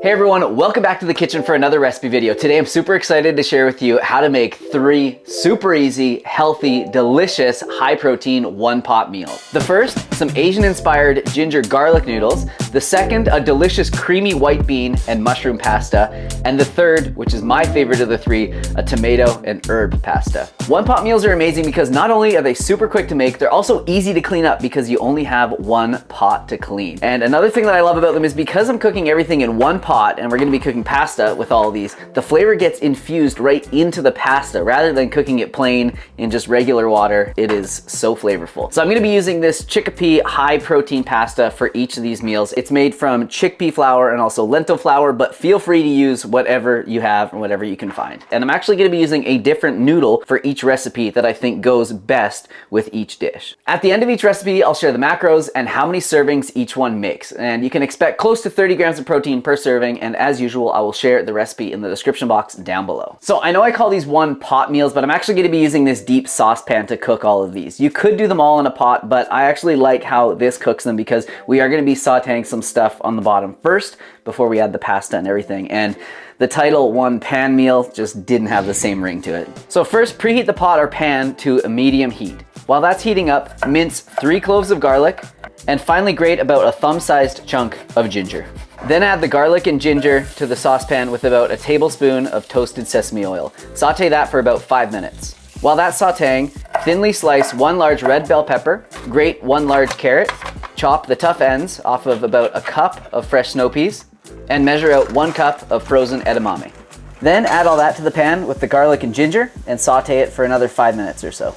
Hey everyone, welcome back to the kitchen for another recipe video. Today I'm super excited to share with you how to make 3 super easy, healthy, delicious, high protein one pot meals. The first, some Asian inspired ginger garlic noodles. The second, a delicious creamy white bean and mushroom pasta. And the third, which is my favorite of the 3, a tomato and herb pasta. One pot meals are amazing because not only are they super quick to make, they're also easy to clean up because you only have one pot to clean. And another thing that I love about them is because I'm cooking everything in one pot, and we're gonna be cooking pasta with all of these, the flavor gets infused right into the pasta rather than cooking it plain in just regular water. It is so flavorful. So I'm gonna be using this chickpea high protein pasta for each of these meals. It's made from chickpea flour and also lentil flour, but feel free to use whatever you have and whatever you can find. And I'm actually gonna be using a different noodle for each recipe that I think goes best with each dish. At the end of each recipe, I'll share the macros and how many servings each one makes. And you can expect close to 30 grams of protein per serving, and as usual, I will share the recipe in the description box down below. So I know I call these one pot meals, but I'm actually gonna be using this deep saucepan to cook all of these. You could do them all in a pot, but I actually like how this cooks them because we are gonna be sauteing some stuff on the bottom first before we add the pasta and everything. And the title one pan meal just didn't have the same ring to it. So first, preheat the pot or pan to a medium heat. While that's heating up, mince 3 cloves of garlic and finally grate about a thumb-sized chunk of ginger. Then add the garlic and ginger to the saucepan with about a tablespoon of toasted sesame oil. Saute that for about 5 minutes. While that's sauteing, thinly slice 1 large red bell pepper, grate 1 large carrot, chop the tough ends off of about a cup of fresh snow peas, and measure out 1 cup of frozen edamame. Then add all that to the pan with the garlic and ginger and saute it for another 5 minutes or so.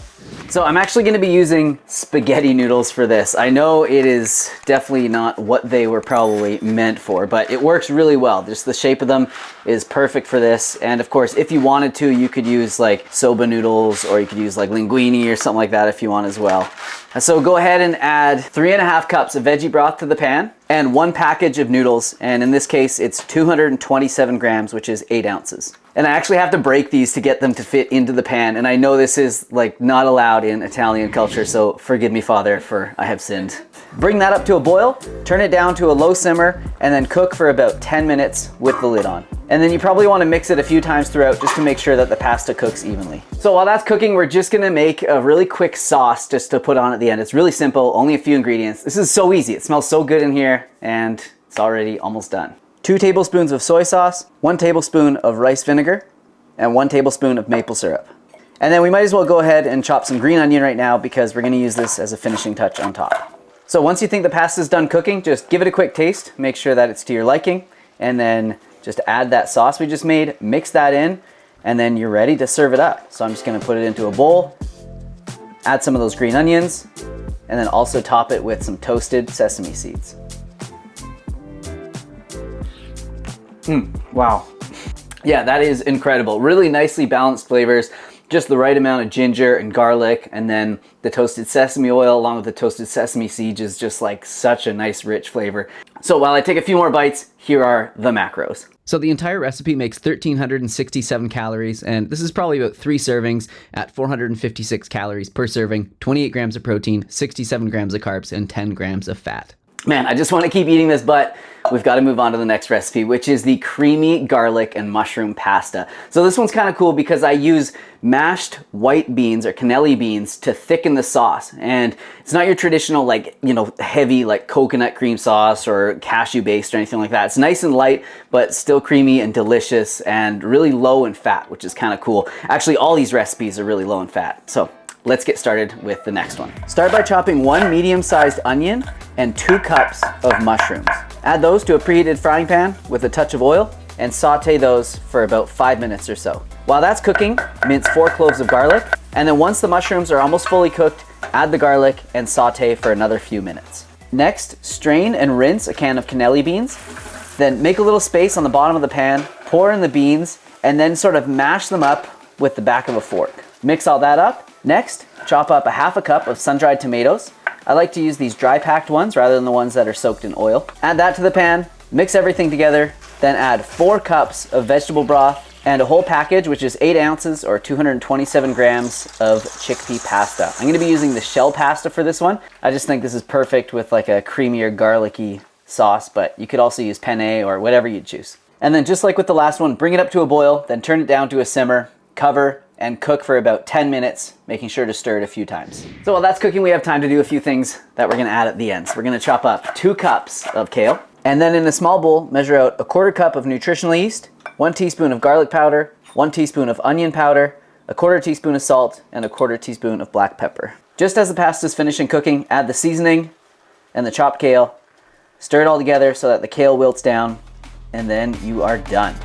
So I'm actually gonna be using spaghetti noodles for this. I know it is definitely not what they were probably meant for, but it works really well. Just the shape of them is perfect for this. And of course, if you wanted to, you could use like soba noodles, or you could use like linguine or something like that if you want as well. So go ahead and add 3.5 cups of veggie broth to the pan and 1 package of noodles. And in this case, it's 227 grams, which is 8 ounces. And I actually have to break these to get them to fit into the pan. And I know this is like not allowed in Italian culture, so forgive me, Father, for I have sinned. Bring that up to a boil, turn it down to a low simmer, and then cook for about 10 minutes with the lid on. And then you probably want to mix it a few times throughout just to make sure that the pasta cooks evenly. So while that's cooking, we're just gonna make a really quick sauce just to put on at the end. It's really simple, only a few ingredients. This is so easy. It smells so good in here, and it's already almost done. 2 tablespoons of soy sauce, 1 tablespoon of rice vinegar, and 1 tablespoon of maple syrup. And then we might as well go ahead and chop some green onion right now because we're gonna use this as a finishing touch on top. So once you think the pasta's done cooking, just give it a quick taste, make sure that it's to your liking, and then just add that sauce we just made, mix that in, and then you're ready to serve it up. So I'm just gonna put it into a bowl, add some of those green onions, and then also top it with some toasted sesame seeds. Wow. Yeah, that is incredible. Really nicely balanced flavors, just the right amount of ginger and garlic, and then the toasted sesame oil along with the toasted sesame seeds is just like such a nice rich flavor. So while I take a few more bites, here are the macros. So the entire recipe makes 1,367 calories, and this is probably about 3 servings at 456 calories per serving, 28 grams of protein, 67 grams of carbs, and 10 grams of fat. Man, I just want to keep eating this, but we've got to move on to the next recipe, which is the creamy garlic and mushroom pasta. So this one's kind of cool because I use mashed white beans or cannelli beans to thicken the sauce. And it's not your traditional like, you know, heavy like coconut cream sauce or cashew based or anything like that. It's nice and light, but still creamy and delicious and really low in fat, which is kind of cool. Actually, all these recipes are really low in fat. So let's get started with the next one. Start by chopping 1 medium-sized onion and 2 cups of mushrooms. Add those to a preheated frying pan with a touch of oil and saute those for about 5 minutes or so. While that's cooking, mince 4 cloves of garlic, and then once the mushrooms are almost fully cooked, add the garlic and saute for another few minutes. Next, strain and rinse a can of cannelli beans. Then make a little space on the bottom of the pan, pour in the beans, and then sort of mash them up with the back of a fork. Mix all that up. Next, chop up a 1/2 cup of sun-dried tomatoes. I like to use these dry packed ones rather than the ones that are soaked in oil. Add that to the pan, mix everything together, then add 4 cups of vegetable broth and a whole package, which is 8 ounces or 227 grams of chickpea pasta. I'm gonna be using the shell pasta for this one. I just think this is perfect with like a creamier, garlicky sauce, but you could also use penne or whatever you choose. And then just like with the last one, bring it up to a boil, then turn it down to a simmer, cover, and cook for about 10 minutes, making sure to stir it a few times. So while that's cooking, we have time to do a few things that we're gonna add at the end. So we're gonna chop up 2 cups of kale, and then in a small bowl, measure out a 1/4 cup of nutritional yeast, 1 teaspoon of garlic powder, 1 teaspoon of onion powder, a 1/4 teaspoon of salt, and a 1/4 teaspoon of black pepper. Just as the pasta is finishing cooking, add the seasoning and the chopped kale, stir it all together so that the kale wilts down, and then you are done.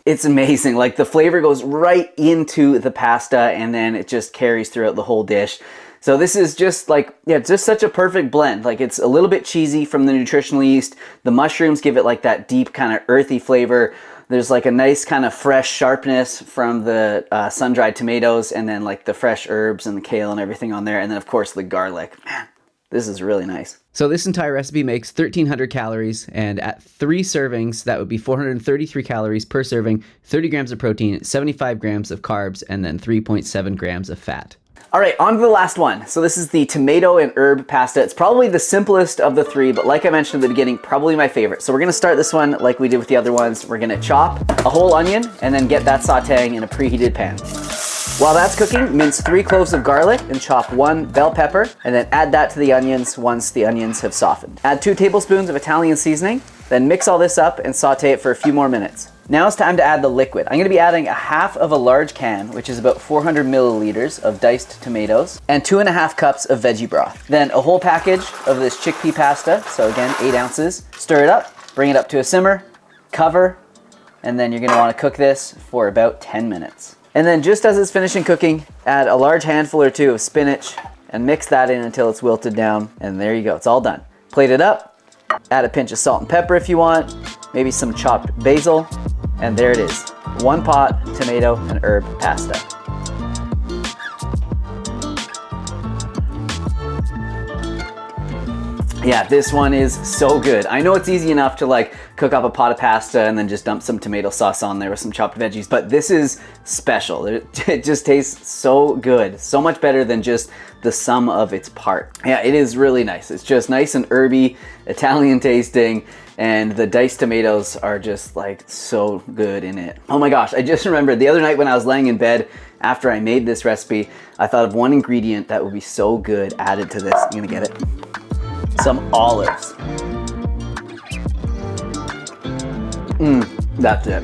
It's amazing. Like, the flavor goes right into the pasta and then it just carries throughout the whole dish. So this is just like, yeah, just such a perfect blend. Like, it's a little bit cheesy from the nutritional yeast. The mushrooms give it like that deep kind of earthy flavor. There's like a nice kind of fresh sharpness from the sun-dried tomatoes, and then like the fresh herbs and the kale and everything on there. And then of course the garlic. Man, this is really nice. So this entire recipe makes 1,300 calories, and at 3 servings, that would be 433 calories per serving, 30 grams of protein, 75 grams of carbs, and then 3.7 grams of fat. All right, on to the last one. So this is the tomato and herb pasta. It's probably the simplest of the 3, but like I mentioned at the beginning, probably my favorite. So we're gonna start this one like we did with the other ones. We're gonna chop a whole onion and then get that sauteing in a preheated pan. While that's cooking, mince 3 cloves of garlic and chop 1 bell pepper, and then add that to the onions once the onions have softened. Add 2 tablespoons of Italian seasoning, then mix all this up and saute it for a few more minutes. Now it's time to add the liquid. I'm gonna be adding 1/2 of a large can, which is about 400 milliliters of diced tomatoes, and 2.5 cups of veggie broth. Then a whole package of this chickpea pasta, so again, 8 ounces. Stir it up, bring it up to a simmer, cover, and then you're gonna wanna cook this for about 10 minutes. And then just as it's finishing cooking, add a large handful or 2 of spinach and mix that in until it's wilted down. And there you go, it's all done. Plate it up, add a pinch of salt and pepper if you want, maybe some chopped basil, and there it is. 1 pot tomato and herb pasta. Yeah, this one is so good. I know it's easy enough to like cook up a pot of pasta and then just dump some tomato sauce on there with some chopped veggies, but this is special. It just tastes so good. So much better than just the sum of its part. Yeah, it is really nice. It's just nice and herby, Italian tasting, and the diced tomatoes are just like so good in it. Oh my gosh, I just remembered the other night when I was laying in bed after I made this recipe, I thought of one ingredient that would be so good added to this. You gonna get it? Some olives. That's it.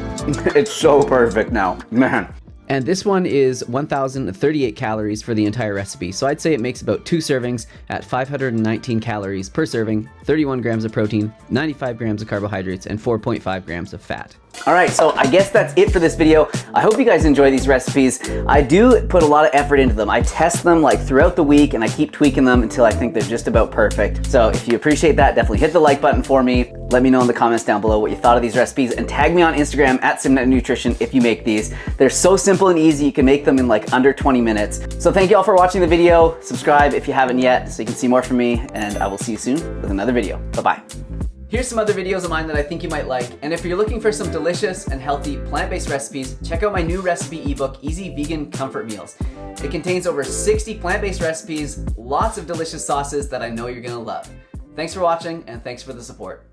It's so perfect now, man. And this one is 1,038 calories for the entire recipe. So I'd say it makes about 2 servings at 519 calories per serving, 31 grams of protein, 95 grams of carbohydrates, and 4.5 grams of fat. All right, so I guess that's it for this video. I hope you guys enjoy these recipes. I do put a lot of effort into them. I test them like throughout the week and I keep tweaking them until I think they're just about perfect. So if you appreciate that, definitely hit the like button for me. Let me know in the comments down below what you thought of these recipes, and tag me on Instagram at Simnett Nutrition if you make these. They're so simple and easy. You can make them in like under 20 minutes. So thank you all for watching the video. Subscribe if you haven't yet so you can see more from me, and I will see you soon with another video. Bye-bye. Here's some other videos of mine that I think you might like, and if you're looking for some delicious and healthy plant-based recipes, check out my new recipe ebook, Easy Vegan Comfort Meals. It contains over 60 plant-based recipes, lots of delicious sauces that I know you're gonna love. Thanks for watching, and thanks for the support.